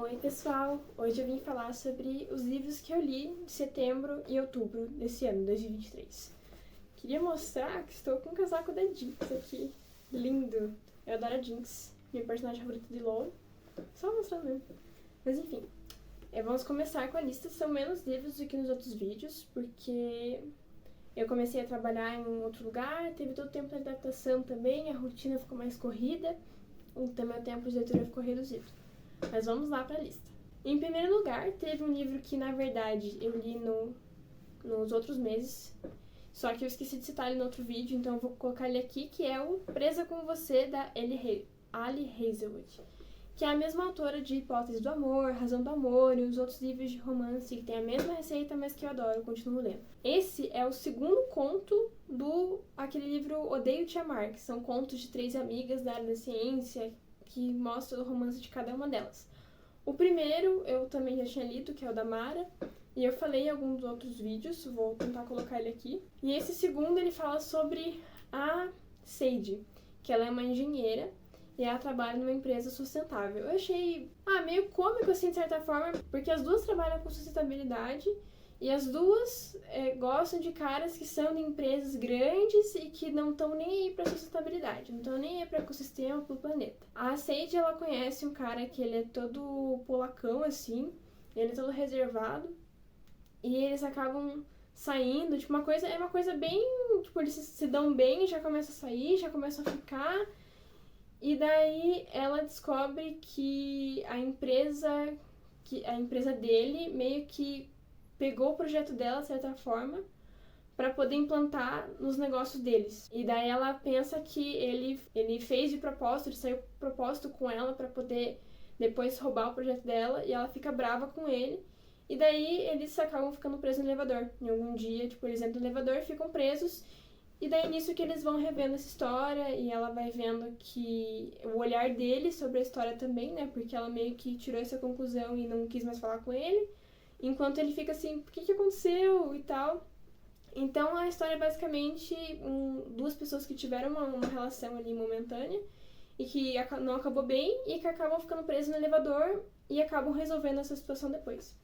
Oi pessoal, hoje eu vim falar sobre os livros que eu li de setembro e outubro desse ano, 2023. Queria mostrar que estou com um casaco da Jinx aqui, lindo. Eu adoro a Jinx, minha personagem favorita de LoL, só mostrando mesmo. Mas enfim, vamos começar com a lista. São menos livros do que nos outros vídeos, porque eu comecei a trabalhar em um outro lugar, teve todo o tempo de adaptação também, a rotina ficou mais corrida, então meu tempo de leitura ficou reduzido. Mas vamos lá para a lista. Em primeiro lugar, teve um livro que, na verdade, eu li nos outros meses, só que eu esqueci de citar ele no outro vídeo, então eu vou colocar ele aqui, que é o Presa com Você, da Ali Hazelwood, que é a mesma autora de Hipótese do Amor, Razão do Amor e os outros livros de romance que tem a mesma receita, mas que eu adoro, eu continuo lendo. Esse é o segundo conto aquele livro Odeio Te Amar, que são contos de 3 amigas da área da ciência, que mostra o romance de cada uma delas. O primeiro eu também já tinha lido, que é o da Mara, e eu falei em alguns outros vídeos, vou tentar colocar ele aqui. E esse segundo ele fala sobre a Sage, que ela é uma engenheira e ela trabalha numa empresa sustentável. Eu achei meio cômico assim de certa forma, porque as duas trabalham com sustentabilidade e as duas gostam de caras que são de empresas grandes e que não estão nem aí pra sustentabilidade, não estão nem aí pro ecossistema, pro planeta. A Sage, ela conhece um cara que ele é todo polacão, assim, ele é todo reservado, e eles acabam saindo, tipo, é uma coisa bem, tipo, eles se dão bem, já começam a sair, já começam a ficar, e daí ela descobre que a empresa dele meio que pegou o projeto dela, de certa forma, para poder implantar nos negócios deles. E daí ela pensa que ele fez de propósito, ele saiu de propósito com ela para poder depois roubar o projeto dela, e ela fica brava com ele. E daí eles acabam ficando presos no elevador. Em algum dia, tipo, eles entram no elevador e ficam presos. E daí nisso que eles vão revendo essa história, e ela vai vendo que o olhar dele sobre a história também, né? Porque ela meio que tirou essa conclusão e não quis mais falar com ele. Enquanto ele fica assim, o que aconteceu e tal. Então a história é basicamente duas pessoas que tiveram uma relação ali momentânea e que não acabou bem e que acabam ficando presas no elevador e acabam resolvendo essa situação depois.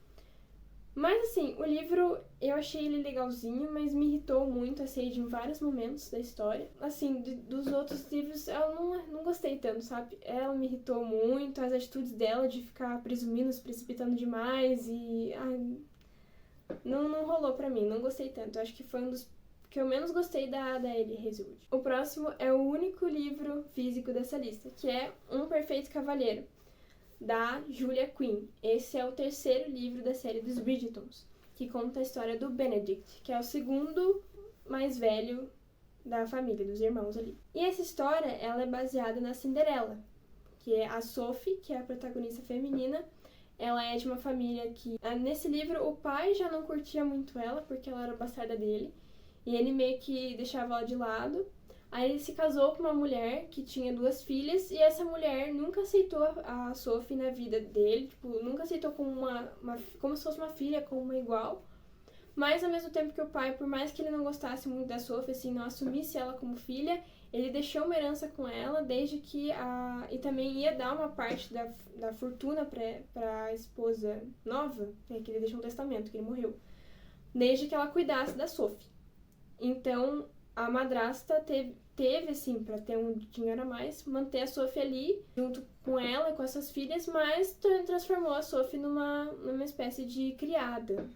Mas assim, o livro eu achei ele legalzinho, mas me irritou muito a Sage em vários momentos da história. Assim, dos outros livros eu não gostei tanto, sabe? Ela me irritou muito, as atitudes dela de ficar presumindo, se precipitando demais e... não rolou pra mim, não gostei tanto. Eu acho que foi um dos que eu menos gostei da Ali Hazelwood. O próximo é o único livro físico dessa lista, que é Um Perfeito Cavalheiro, da Julia Quinn. Esse é o terceiro livro da série dos Bridgertons, que conta a história do Benedict, que é o segundo mais velho da família, dos irmãos ali. E essa história, ela é baseada na Cinderela, que é a Sophie, que é a protagonista feminina. Ela é de uma família que... Nesse livro, o pai já não curtia muito ela, porque ela era bastarda dele, e ele meio que deixava ela de lado. Aí ele se casou com uma mulher que tinha 2 filhas, e essa mulher nunca aceitou a Sophie na vida dele, tipo, nunca aceitou como como se fosse uma filha, como uma igual. Mas ao mesmo tempo que o pai, por mais que ele não gostasse muito da Sophie, assim, não assumisse ela como filha, ele deixou uma herança com ela, desde que e também ia dar uma parte da fortuna pra esposa nova, né, que ele deixou um testamento, que ele morreu, desde que ela cuidasse da Sophie. Então, a madrasta teve assim, pra ter um dinheiro a mais, manter a Sophie ali, junto com ela e com essas filhas, mas transformou a Sophie numa espécie de criada,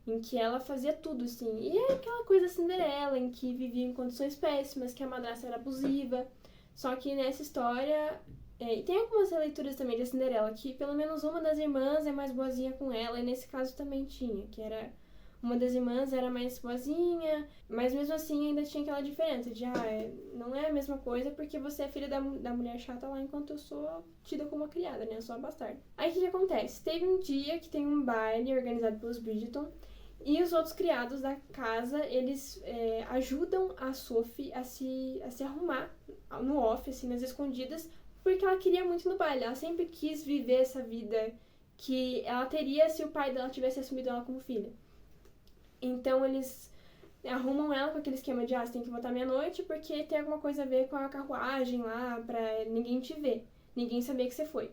em que ela fazia tudo, assim. E é aquela coisa Cinderela, em que vivia em condições péssimas, que a madrasta era abusiva. Só que nessa história... e tem algumas releituras também da Cinderela, que pelo menos uma das irmãs é mais boazinha com ela, e nesse caso também tinha, que era... Uma das irmãs era mais boazinha, mas mesmo assim ainda tinha aquela diferença de, não é a mesma coisa porque você é filha da mulher chata lá, enquanto eu sou tida como uma criada, né? Eu sou a bastarda. Aí o que acontece? Teve um dia que tem um baile organizado pelos Bridgerton, e os outros criados da casa, eles ajudam a Sophie a se arrumar no off, assim, nas escondidas, porque ela queria muito ir no baile. Ela sempre quis viver essa vida que ela teria se o pai dela tivesse assumido ela como filha. Então eles arrumam ela com aquele esquema de você tem que voltar meia-noite porque tem alguma coisa a ver com a carruagem lá, pra ninguém te ver, ninguém saber que você foi.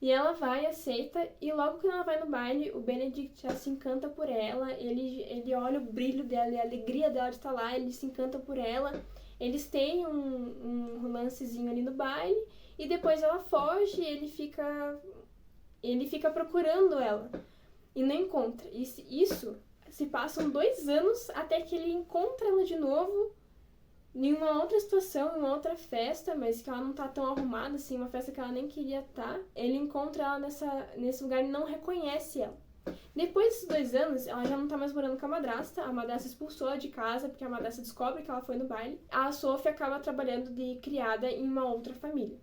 E ela vai, aceita, e logo que ela vai no baile, o Benedict já se encanta por ela, ele olha o brilho dela e a alegria dela de estar lá, ele se encanta por ela. Eles têm um romancezinho ali no baile, e depois ela foge e ele fica procurando ela, e não encontra. Isso se passam 2 anos até que ele encontra ela de novo, em uma outra situação, em uma outra festa, mas que ela não tá tão arrumada, assim, uma festa que ela nem queria estar. Ele encontra ela nesse lugar e não reconhece ela. Depois desses 2 anos, ela já não tá mais morando com a madrasta expulsou ela de casa, porque a madrasta descobre que ela foi no baile. A Sophie acaba trabalhando de criada em uma outra família.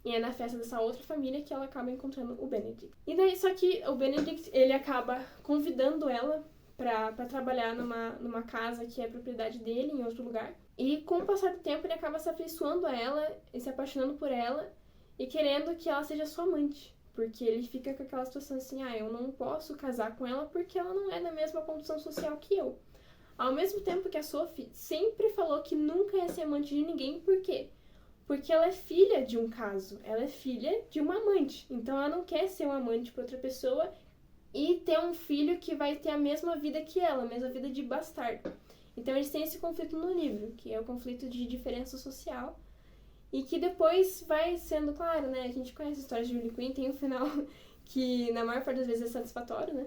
E é na festa dessa outra família que ela acaba encontrando o Benedict. E daí, só que o Benedict, ele acaba convidando ela pra trabalhar numa casa que é propriedade dele, em outro lugar. E com o passar do tempo, ele acaba se afeiçoando a ela e se apaixonando por ela e querendo que ela seja sua amante. Porque ele fica com aquela situação assim, eu não posso casar com ela porque ela não é da mesma condição social que eu. Ao mesmo tempo que a Sophie sempre falou que nunca ia ser amante de ninguém, por quê? Porque ela é filha de um caso, ela é filha de uma amante. Então ela não quer ser uma amante para outra pessoa e ter um filho que vai ter a mesma vida que ela, a mesma vida de bastardo. Então eles têm esse conflito no livro, que é o conflito de diferença social, e que depois vai sendo claro, né? A gente conhece a história de Julie Quinn, tem um final que na maior parte das vezes é satisfatório, né?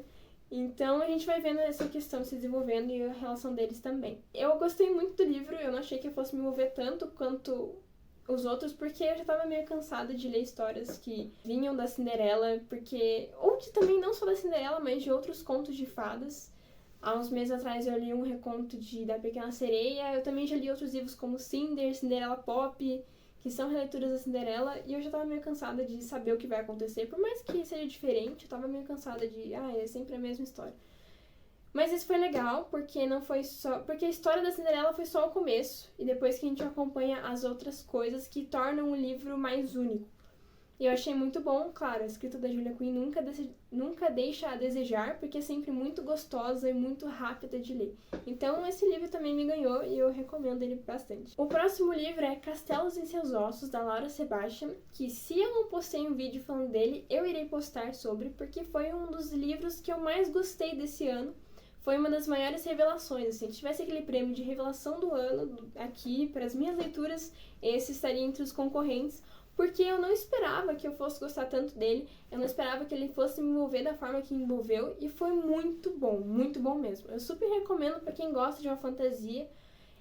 Então a gente vai vendo essa questão se desenvolvendo e a relação deles também. Eu gostei muito do livro, eu não achei que eu fosse me envolver tanto quanto os outros, porque eu já tava meio cansada de ler histórias que vinham da Cinderela, ou de também não só da Cinderela, mas de outros contos de fadas. Há uns meses atrás eu li um reconto da Pequena Sereia, eu também já li outros livros como Cinder, Cinderela Pop, que são releituras da Cinderela, e eu já tava meio cansada de saber o que vai acontecer, por mais que seja diferente, eu tava meio cansada é sempre a mesma história. Mas isso foi legal, porque não foi só... Porque a história da Cinderela foi só o começo, e depois que a gente acompanha as outras coisas que tornam o livro mais único. E eu achei muito bom, claro, a escrita da Julia Quinn nunca deixa a desejar, porque é sempre muito gostosa e muito rápida de ler. Então esse livro também me ganhou e eu recomendo ele bastante. O próximo livro é Castelos em Seus Ossos, da Laura Sebastian, que se eu não postei um vídeo falando dele, eu irei postar sobre, porque foi um dos livros que eu mais gostei desse ano. Foi uma das maiores revelações, assim, se tivesse aquele prêmio de revelação do ano aqui, para as minhas leituras, esse estaria entre os concorrentes, porque eu não esperava que eu fosse gostar tanto dele, eu não esperava que ele fosse me envolver da forma que me envolveu, e foi muito bom mesmo. Eu super recomendo para quem gosta de uma fantasia.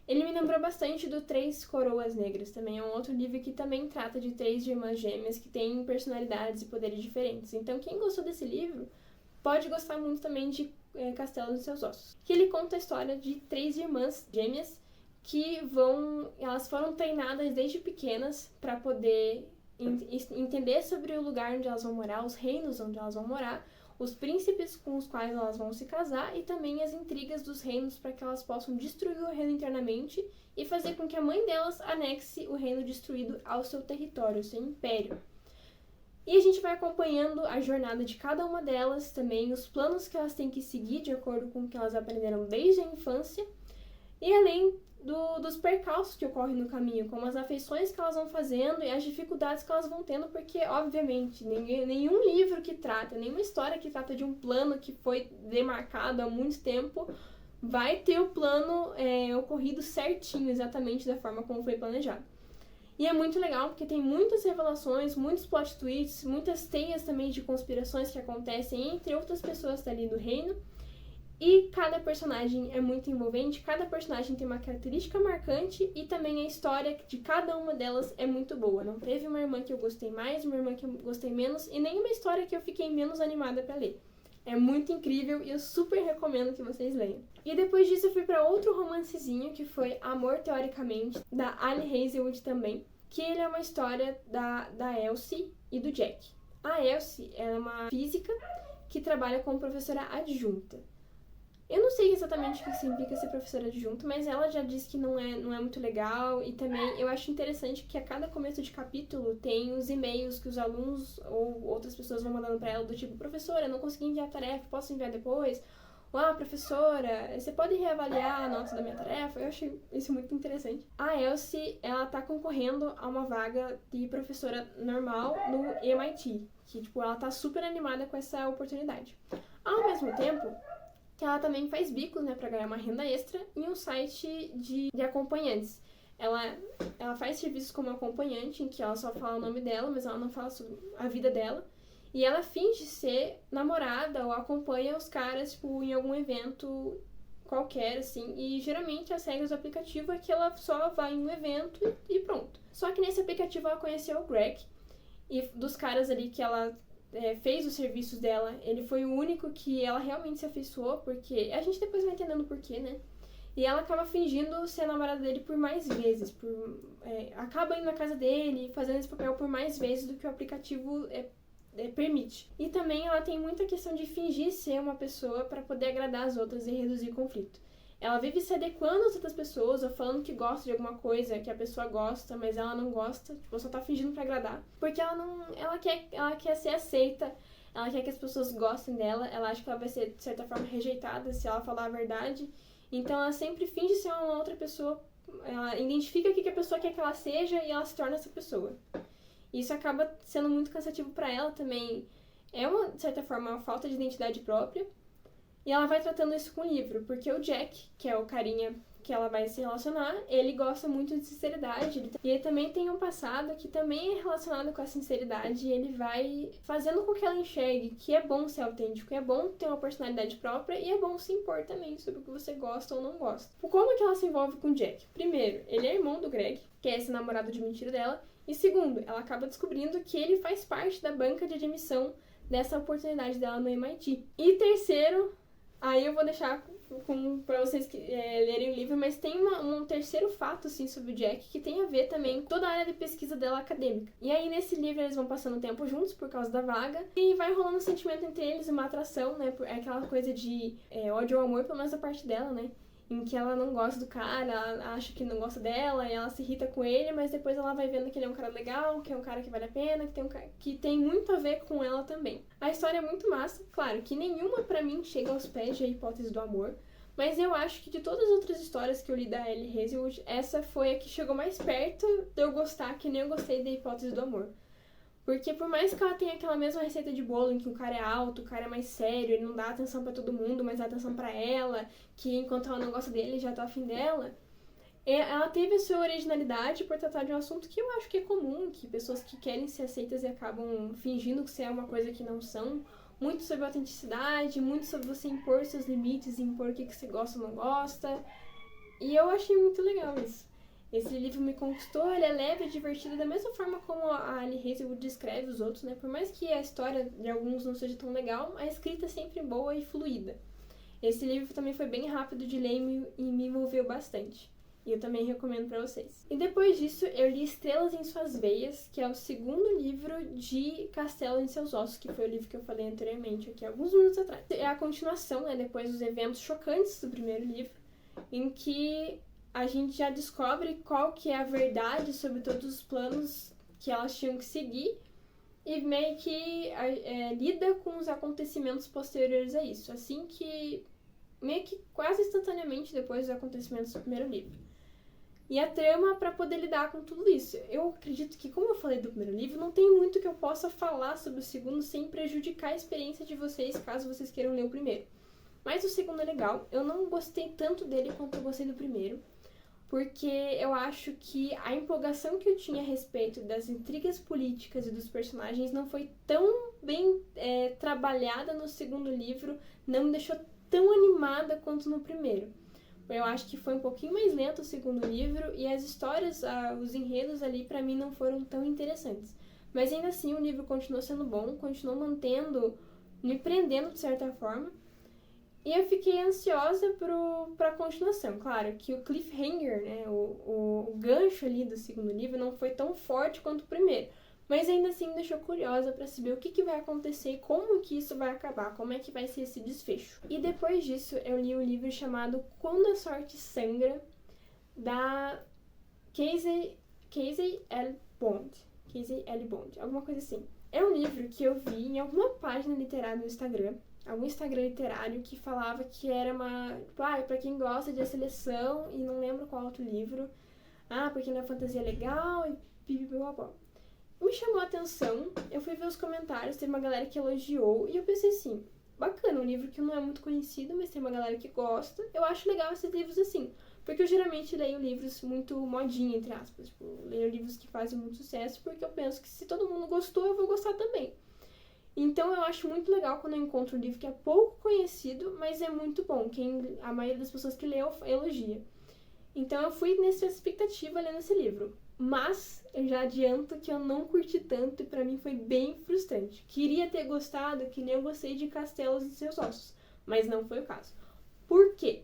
Ele me lembrou bastante do Três Coroas Negras, também é um outro livro que também trata de 3 irmãs gêmeas que têm personalidades e poderes diferentes. Então quem gostou desse livro pode gostar muito também de Castelos em Seus Ossos, que ele conta a história de 3 irmãs gêmeas que elas foram treinadas desde pequenas para poder entender sobre o lugar onde elas vão morar, os reinos onde elas vão morar, os príncipes com os quais elas vão se casar e também as intrigas dos reinos para que elas possam destruir o reino internamente e fazer com que a mãe delas anexe o reino destruído ao seu território, ao seu império. E a gente vai acompanhando a jornada de cada uma delas, também os planos que elas têm que seguir de acordo com o que elas aprenderam desde a infância, e além dos percalços que ocorrem no caminho, como as afeições que elas vão fazendo e as dificuldades que elas vão tendo, porque, obviamente, nenhum livro que trata, nenhuma história que trata de um plano que foi demarcado há muito tempo vai ter o plano ocorrido certinho, exatamente da forma como foi planejado. E é muito legal porque tem muitas revelações, muitos plot twists, muitas teias também de conspirações que acontecem entre outras pessoas dali do reino. E cada personagem é muito envolvente, cada personagem tem uma característica marcante e também a história de cada uma delas é muito boa. Não teve uma irmã que eu gostei mais, uma irmã que eu gostei menos e nenhuma história que eu fiquei menos animada pra ler. É muito incrível e eu super recomendo que vocês leiam. E depois disso eu fui pra outro romancezinho que foi Amor Teoricamente, da Ali Hazelwood também, que ele é uma história da Elsie e do Jack. A Elsie é uma física que trabalha como professora adjunta. Eu não sei exatamente o que significa ser professora adjunta, mas ela já disse que não é muito legal. E também eu acho interessante que a cada começo de capítulo tem os e-mails que os alunos ou outras pessoas vão mandando pra ela do tipo: professora, não consegui enviar a tarefa, posso enviar depois? Ou, professora, você pode reavaliar a nota da minha tarefa? Eu achei isso muito interessante. A Elsie, ela tá concorrendo a uma vaga de professora normal no MIT, Que, tipo, ela tá super animada com essa oportunidade. Ao mesmo tempo que ela também faz bicos, né, pra ganhar uma renda extra em um site de acompanhantes. Ela faz serviços como acompanhante, em que ela só fala o nome dela, mas ela não fala sobre a vida dela. E ela finge ser namorada ou acompanha os caras, tipo, em algum evento qualquer, assim. E geralmente as regras do aplicativo é que ela só vai em um evento e pronto. Só que nesse aplicativo ela conheceu o Greg. E dos caras ali que ela fez os serviços dela, ele foi o único que ela realmente se afeiçoou, porque a gente depois vai entendendo o porquê, né? E ela acaba fingindo ser namorada dele por mais vezes. Acaba indo na casa dele, fazendo esse papel por mais vezes do que o aplicativo permite. E também ela tem muita questão de fingir ser uma pessoa para poder agradar as outras e reduzir conflito. Ela vive se adequando às outras pessoas, ou falando que gosta de alguma coisa que a pessoa gosta, mas ela não gosta, tipo, só tá fingindo pra agradar. Porque ela quer ser aceita, ela quer que as pessoas gostem dela, ela acha que ela vai ser, de certa forma, rejeitada se ela falar a verdade. Então ela sempre finge ser uma outra pessoa, ela identifica o que a pessoa quer que ela seja e ela se torna essa pessoa. Isso acaba sendo muito cansativo pra ela também. É, de certa forma, uma falta de identidade própria. E ela vai tratando isso com o livro, porque o Jack, que é o carinha que ela vai se relacionar, ele gosta muito de sinceridade. E ele também tem um passado que também é relacionado com a sinceridade. E ele vai fazendo com que ela enxergue que é bom ser autêntico, é bom ter uma personalidade própria e é bom se impor também sobre o que você gosta ou não gosta. Como que ela se envolve com o Jack? Primeiro, ele é irmão do Greg, que é esse namorado de mentira dela. E segundo, ela acaba descobrindo que ele faz parte da banca de admissão dessa oportunidade dela no MIT. E terceiro, aí eu vou deixar pra vocês lerem o livro, mas tem um terceiro fato, assim, sobre o Jack, que tem a ver também com toda a área de pesquisa dela acadêmica. E aí, nesse livro, eles vão passando tempo juntos por causa da vaga, e vai rolando um sentimento entre eles, uma atração, né? É aquela coisa de ódio ou amor, pelo menos da parte dela, né? Em que ela não gosta do cara, ela acha que não gosta dela, e ela se irrita com ele, mas depois ela vai vendo que ele é um cara legal, que é um cara que vale a pena, que tem muito a ver com ela também. A história é muito massa, claro que nenhuma pra mim chega aos pés de A Hipótese do Amor, mas eu acho que de todas as outras histórias que eu li da Ellie Hazelwood, essa foi a que chegou mais perto de eu gostar, que nem eu gostei da Hipótese do Amor. Porque por mais que ela tenha aquela mesma receita de bolo em que o cara é alto, o cara é mais sério, ele não dá atenção pra todo mundo, mas dá atenção pra ela, que enquanto ela não gosta dele, já tá afim dela, ela teve a sua originalidade por tratar de um assunto que eu acho que é comum, que pessoas que querem ser aceitas e acabam fingindo que você é uma coisa que não são, muito sobre autenticidade, muito sobre você impor seus limites, impor o que você gosta ou não gosta, e eu achei muito legal isso. Esse livro me conquistou, ele é leve e divertido, da mesma forma como a Ellie Hazelwood descreve os outros, né? Por mais que a história de alguns não seja tão legal, a escrita é sempre boa e fluida. Esse livro também foi bem rápido de ler e me envolveu bastante. E eu também recomendo pra vocês. E depois disso, eu li Estrelas em Suas Veias, que é o segundo livro de Castelo em Seus Ossos, que foi o livro que eu falei anteriormente, aqui alguns minutos atrás. É a continuação, né? Depois dos eventos chocantes do primeiro livro, em que a gente já descobre qual que é a verdade sobre todos os planos que elas tinham que seguir e meio que lida com os acontecimentos posteriores a isso. Assim que, meio que quase instantaneamente depois dos acontecimentos do primeiro livro. E a trama para poder lidar com tudo isso. Eu acredito que, como eu falei do primeiro livro, não tem muito que eu possa falar sobre o segundo sem prejudicar a experiência de vocês, caso vocês queiram ler o primeiro. Mas o segundo é legal. Eu não gostei tanto dele quanto eu gostei do primeiro, porque eu acho que a empolgação que eu tinha a respeito das intrigas políticas e dos personagens não foi tão bem trabalhada no segundo livro, não me deixou tão animada quanto no primeiro. Eu acho que foi um pouquinho mais lento o segundo livro e as histórias, os enredos ali pra mim não foram tão interessantes. Mas ainda assim o livro continuou sendo bom, continuou me prendendo de certa forma. E eu fiquei ansiosa pra continuação. Claro que o cliffhanger, né, o gancho ali do segundo livro não foi tão forte quanto o primeiro. Mas ainda assim me deixou curiosa pra saber o que vai acontecer e como que isso vai acabar, como é que vai ser esse desfecho. E depois disso eu li um livro chamado Quando a Sorte Sangra, da Casey L. Bond. Casey L. Bond, alguma coisa assim. É um livro que eu vi em alguma página literária no Instagram, algum Instagram literário que falava que era pra quem gosta de seleção e não lembro qual outro livro, porque na fantasia é legal e pipipipopó. me chamou a atenção, eu fui ver os comentários, teve uma galera que elogiou, e eu pensei assim, bacana, um livro que não é muito conhecido, mas tem uma galera que gosta, eu acho legal esses livros assim, porque eu geralmente leio livros muito modinha, entre aspas, tipo, leio livros que fazem muito sucesso, porque eu penso que se todo mundo gostou, eu vou gostar também. Então eu acho muito legal quando eu encontro um livro que é pouco conhecido, mas é muito bom, a maioria das pessoas que leu elogia. Então eu fui nessa expectativa lendo esse livro. Mas eu já adianto que eu não curti tanto e pra mim foi bem frustrante. Queria ter gostado, que nem eu gostei de Castelos e Seus Ossos, mas não foi o caso. Por quê?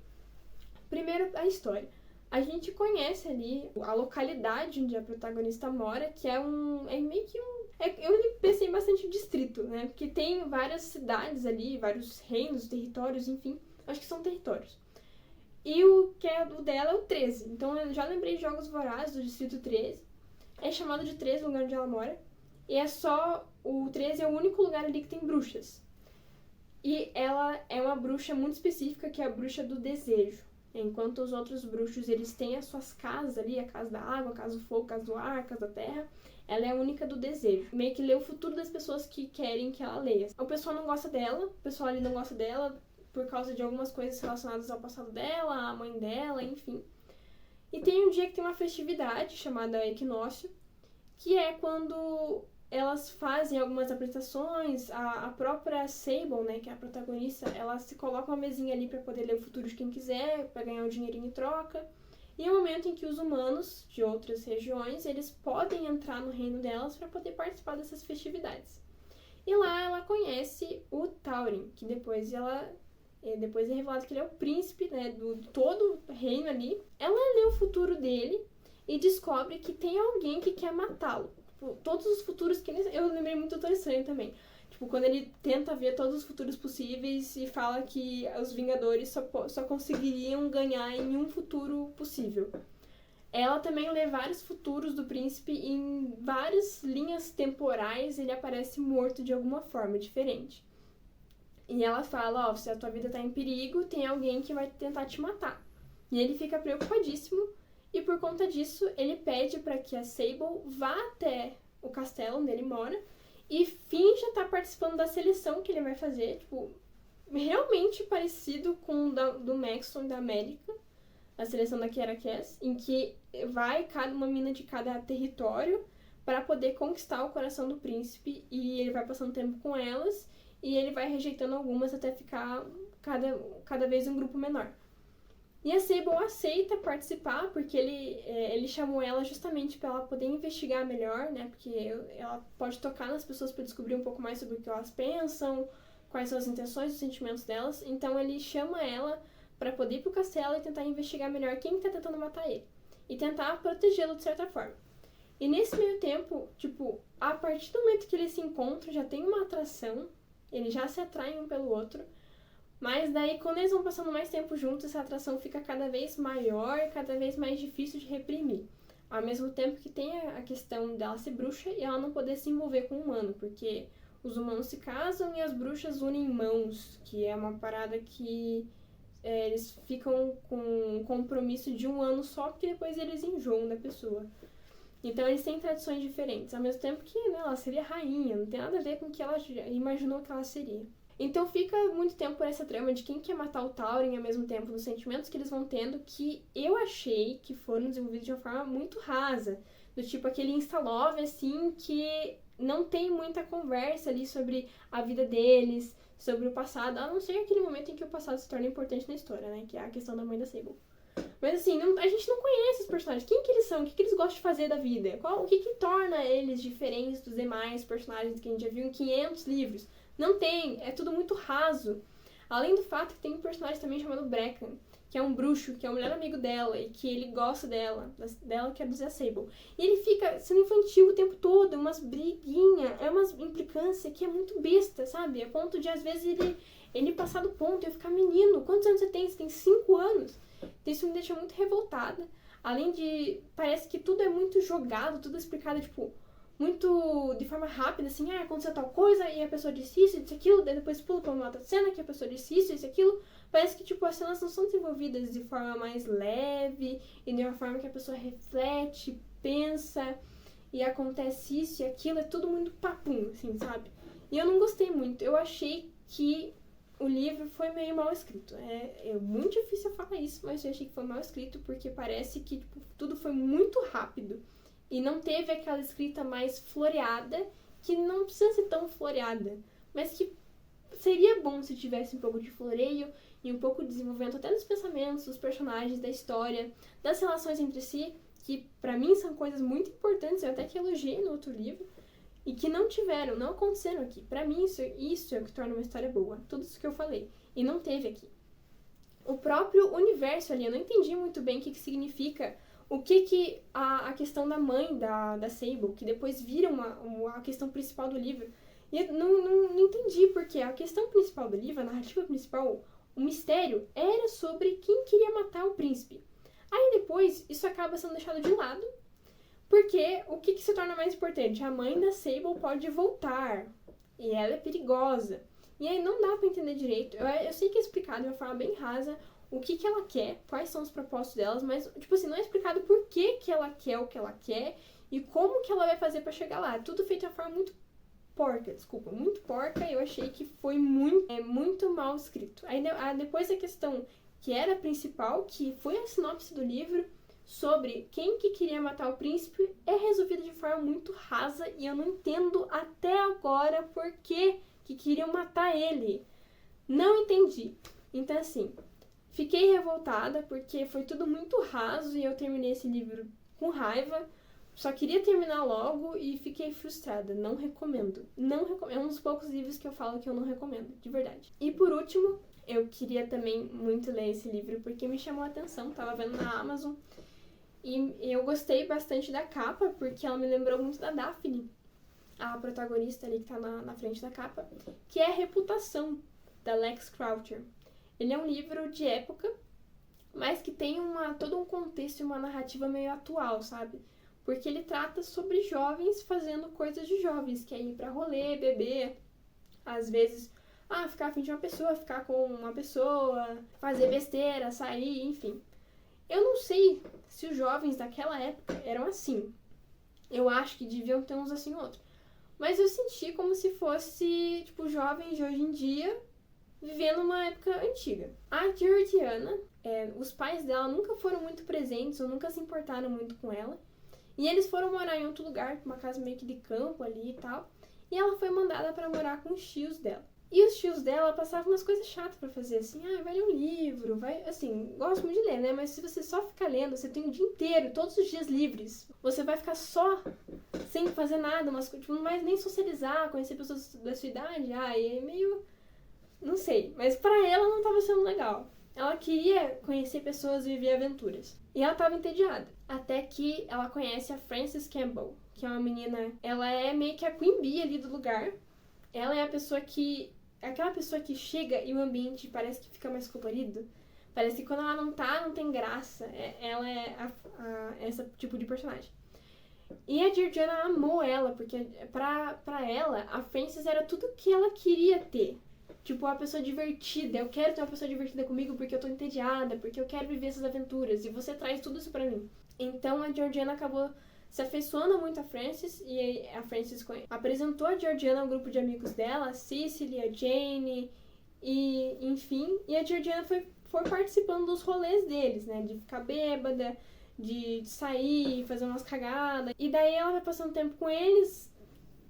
Primeiro, a história. A gente conhece ali a localidade onde a protagonista mora, que é meio que eu pensei bastante distrito, né? Porque tem várias cidades ali, vários reinos, territórios, enfim. Acho que são territórios. E o que é o dela é o 13. Então eu já lembrei de Jogos Vorazes do Distrito 13. É chamado de 13 o lugar onde ela mora. E é só... O 13 é o único lugar ali que tem bruxas. E ela é uma bruxa muito específica, que é a bruxa do desejo. Enquanto os outros bruxos, eles têm as suas casas ali, a casa da água, a casa do fogo, a casa do ar, a casa da terra. Ela é a única do desejo. Meio que lê o futuro das pessoas que querem que ela leia. O pessoal não gosta dela, o pessoal ali não gosta dela por causa de algumas coisas relacionadas ao passado dela, à mãe dela, enfim. E tem um dia que tem uma festividade chamada Equinócio, que é quando elas fazem algumas apresentações, a própria Sable, né, que é a protagonista, ela se coloca uma mesinha ali para poder ler o futuro de quem quiser, para ganhar um dinheirinho em troca. E é o momento em que os humanos de outras regiões, eles podem entrar no reino delas para poder participar dessas festividades. E lá ela conhece o Tauren, que depois é revelado que ele é o príncipe, né, do todo o reino ali. Ela lê o futuro dele e descobre que tem alguém que quer matá-lo. Tipo, todos os futuros que eu lembrei muito do Doutor Estranho também. Tipo, quando ele tenta ver todos os futuros possíveis e fala que os Vingadores só conseguiriam ganhar em um futuro possível. Ela também lê vários futuros do príncipe e em várias linhas temporais ele aparece morto de alguma forma diferente. E ela fala, se a tua vida tá em perigo, tem alguém que vai tentar te matar. E ele fica preocupadíssimo e por conta disso ele pede para que a Sable vá até o castelo onde ele mora e finja estar participando da seleção que ele vai fazer, tipo, realmente parecido com o do Maxon da América, a seleção da Kiera Cass, em que vai uma mina de cada território para poder conquistar o coração do príncipe e ele vai passando tempo com elas e ele vai rejeitando algumas até ficar cada vez um grupo menor. E a Sable aceita participar porque ele chamou ela justamente para ela poder investigar melhor, né? Porque ela pode tocar nas pessoas para descobrir um pouco mais sobre o que elas pensam, quais são as intenções e os sentimentos delas. Então ele chama ela para poder ir pro castelo e tentar investigar melhor quem tá tentando matar ele. E tentar protegê-lo de certa forma. E nesse meio tempo, tipo, a partir do momento que eles se encontram, já tem uma atração, eles já se atraem um pelo outro. Mas daí, quando eles vão passando mais tempo juntos, essa atração fica cada vez maior, cada vez mais difícil de reprimir. Ao mesmo tempo que tem a questão dela ser bruxa e ela não poder se envolver com o humano, porque os humanos se casam e as bruxas unem mãos, que é uma parada que eles ficam com um compromisso de 1 ano só, porque depois eles enjoam da pessoa. Então eles têm tradições diferentes, ao mesmo tempo que ela seria rainha, não tem nada a ver com o que ela imaginou que ela seria. Então fica muito tempo por essa trama de quem quer matar o Tauren, ao mesmo tempo dos sentimentos que eles vão tendo, que eu achei que foram desenvolvidos de uma forma muito rasa. Do tipo aquele insta-love, assim, que não tem muita conversa ali sobre a vida deles, sobre o passado, a não ser aquele momento em que o passado se torna importante na história, né? Que é a questão da mãe da Sable. Mas assim, a gente não conhece os personagens. Quem que eles são? O que eles gostam de fazer da vida? O que torna eles diferentes dos demais personagens que a gente já viu em 500 livros? Não tem, é tudo muito raso. Além do fato que tem um personagem também chamado Breccan, que é um bruxo, que é o melhor amigo dela e que ele gosta dela que é do Zé Sable. E ele fica sendo infantil o tempo todo, umas briguinhas, é umas implicância que é muito besta, sabe? A ponto de, às vezes, ele passar do ponto e eu ficar, menino, quantos anos você tem? Você tem 5 anos. Então isso me deixa muito revoltada. Além de, parece que tudo é muito jogado, tudo é explicado, tipo, muito de forma rápida, assim, aconteceu tal coisa e a pessoa disse isso, disse aquilo, daí depois pula pra uma outra cena que a pessoa disse isso, aquilo. Parece que, tipo, as cenas não são desenvolvidas de forma mais leve e de uma forma que a pessoa reflete, pensa. e acontece isso e aquilo, é tudo muito papum, assim, sabe? E eu não gostei muito. Eu achei que o livro foi meio mal escrito. É muito difícil eu falar isso, mas eu achei que foi mal escrito porque parece que tipo, tudo foi muito rápido e não teve aquela escrita mais floreada, que não precisa ser tão floreada, mas que seria bom se tivesse um pouco de floreio e um pouco de desenvolvimento até dos pensamentos, dos personagens, da história, das relações entre si, que pra mim são coisas muito importantes, eu até que elogiei no outro livro, e que não aconteceram aqui. Pra mim, isso é o que torna uma história boa. Tudo isso que eu falei. E não teve aqui. O próprio universo ali, eu não entendi muito bem o que significa. O que a questão da mãe da Sable, que depois vira a questão principal do livro. E eu não entendi, porque a questão principal do livro, a narrativa principal, o mistério, era sobre quem queria matar o príncipe. Aí depois, isso acaba sendo deixado de lado, porque o que se torna mais importante? A mãe da Sable pode voltar. E ela é perigosa. E aí não dá pra entender direito. Eu sei que é explicado de uma forma bem rasa o que ela quer, quais são os propósitos delas, mas, tipo assim, não é explicado por que ela quer o que ela quer e como que ela vai fazer pra chegar lá. Tudo feito de uma forma muito porca, e eu achei que foi muito mal escrito. Aí depois a questão que era a principal, que foi a sinopse do livro, sobre quem que queria matar o príncipe, é resolvido de forma muito rasa e eu não entendo até agora por que queriam matar ele. Não entendi. Então, assim, fiquei revoltada porque foi tudo muito raso e eu terminei esse livro com raiva. Só queria terminar logo e fiquei frustrada. Não recomendo. É um dos poucos livros que eu falo que eu não recomendo, de verdade. E por último, eu queria também muito ler esse livro porque me chamou a atenção. Tava vendo na Amazon. E eu gostei bastante da capa, porque ela me lembrou muito da Daphne, a protagonista ali que tá na frente da capa, que é a Reputação, da Lex Croucher. Ele é um livro de época, mas que tem todo um contexto e uma narrativa meio atual, sabe? Porque ele trata sobre jovens fazendo coisas de jovens, que é ir pra rolê, beber, às vezes, ficar afim de uma pessoa, ficar com uma pessoa, fazer besteira, sair, enfim. Eu não sei se os jovens daquela época eram assim. Eu acho que deviam ter uns assim outros. Mas eu senti como se fosse, tipo, jovens de hoje em dia vivendo uma época antiga. A Georgiana, os pais dela nunca foram muito presentes ou nunca se importaram muito com ela. E eles foram morar em outro lugar, uma casa meio que de campo ali e tal. E ela foi mandada pra morar com os tios dela. E os tios dela passavam umas coisas chatas pra fazer, assim, vai ler um livro, vai, assim, gosto muito de ler, né, mas se você só ficar lendo, você tem o dia inteiro, todos os dias livres, você vai ficar só, sem fazer nada, tipo, não vai nem socializar, conhecer pessoas da sua idade, é meio, não sei, mas pra ela não tava sendo legal. Ela queria conhecer pessoas e viver aventuras. E ela tava entediada, até que ela conhece a Frances Campbell, que é uma menina, ela é meio que a Queen Bee ali do lugar. Ela é aquela pessoa que chega e o ambiente parece que fica mais colorido. Parece que quando ela não tá, não tem graça. Ela é esse tipo de personagem. E a Georgiana amou ela, porque pra ela, a Frances era tudo que ela queria ter. Tipo, uma pessoa divertida. Eu quero ter uma pessoa divertida comigo porque eu tô entediada, porque eu quero viver essas aventuras. E você traz tudo isso pra mim. Então a Georgiana acabou se afeiçoando muito a Frances, e a Frances apresentou a Georgiana ao grupo de amigos dela, a Cicely, a Jane, e enfim, e a Georgiana foi participando dos rolês deles, né, de ficar bêbada, de sair, fazer umas cagadas, e daí ela vai passando tempo com eles,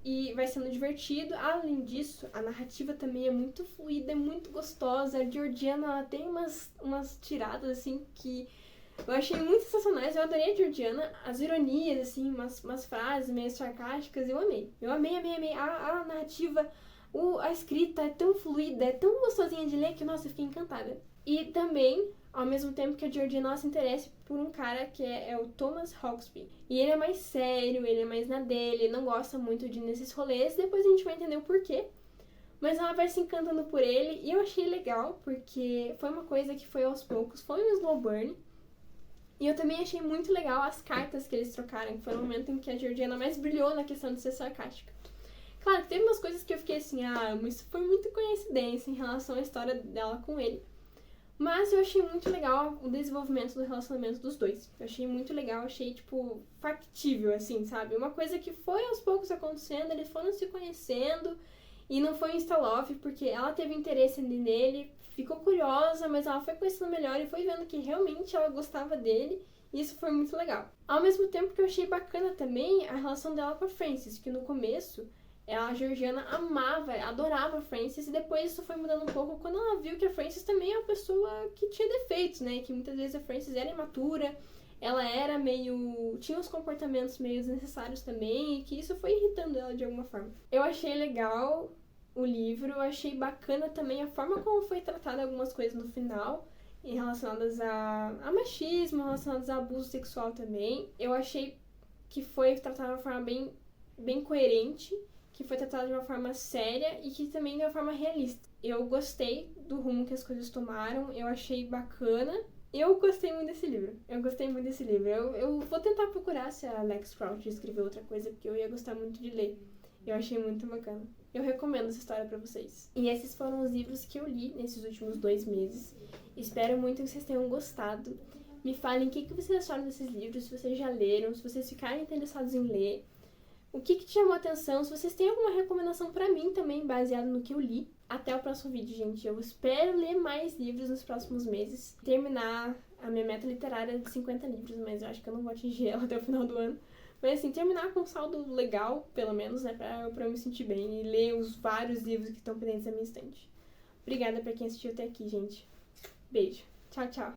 e vai sendo divertido. Além disso, a narrativa também é muito fluida, é muito gostosa. A Georgiana, ela tem umas tiradas, assim, que eu achei muito sensacionais. Eu adorei a Georgiana, as ironias, assim, umas frases meio sarcásticas, eu amei. Eu amei. A narrativa, a escrita é tão fluida, é tão gostosinha de ler que, nossa, eu fiquei encantada. E também, ao mesmo tempo que a Georgiana se interessa por um cara que é o Thomas Hawksby. E ele é mais sério, ele é mais na dele, ele não gosta muito de ir nesses rolês, depois a gente vai entender o porquê. Mas ela vai se encantando por ele, e eu achei legal, porque foi uma coisa que foi aos poucos, foi um slow burn. E eu também achei muito legal as cartas que eles trocaram, que foi o momento em que a Georgiana mais brilhou na questão de ser sarcástica. Claro que teve umas coisas que eu fiquei assim, isso foi muita coincidência em relação à história dela com ele. Mas eu achei muito legal o desenvolvimento do relacionamento dos dois. Eu achei muito legal, achei, tipo, factível, assim, sabe? Uma coisa que foi aos poucos acontecendo, eles foram se conhecendo e não foi insta-love, porque ela teve interesse nele, ficou curiosa, mas ela foi conhecendo melhor e foi vendo que realmente ela gostava dele. E isso foi muito legal. Ao mesmo tempo que eu achei bacana também a relação dela com a Frances, que no começo a Georgiana amava, adorava a Frances, e depois isso foi mudando um pouco quando ela viu que a Frances também é uma pessoa que tinha defeitos, né? Que muitas vezes a Frances era imatura, ela era meio... tinha uns comportamentos meio desnecessários também, e que isso foi irritando ela de alguma forma. Eu achei legal o livro, eu achei bacana também a forma como foi tratada algumas coisas no final, relacionadas a machismo, relacionadas a abuso sexual também. Eu achei que foi tratado de uma forma bem coerente, que foi tratado de uma forma séria e que também de uma forma realista. Eu gostei do rumo que as coisas tomaram, eu achei bacana. Eu gostei muito desse livro. Eu vou tentar procurar se a Alex Crouch escreveu outra coisa, porque eu ia gostar muito de ler. Eu achei muito bacana. Eu recomendo essa história pra vocês. E esses foram os livros que eu li nesses últimos 2 meses. Espero muito que vocês tenham gostado. Me falem o que vocês acharam desses livros, se vocês já leram, se vocês ficarem interessados em ler. O que te chamou a atenção? Se vocês têm alguma recomendação pra mim também, baseado no que eu li. Até o próximo vídeo, gente. Eu espero ler mais livros nos próximos meses. Terminar a minha meta literária de 50 livros, mas eu acho que eu não vou atingir ela até o final do ano. Mas assim, terminar com um saldo legal, pelo menos, né? Pra eu me sentir bem e ler os vários livros que estão pendentes na minha estante. Obrigada pra quem assistiu até aqui, gente. Beijo. Tchau, tchau.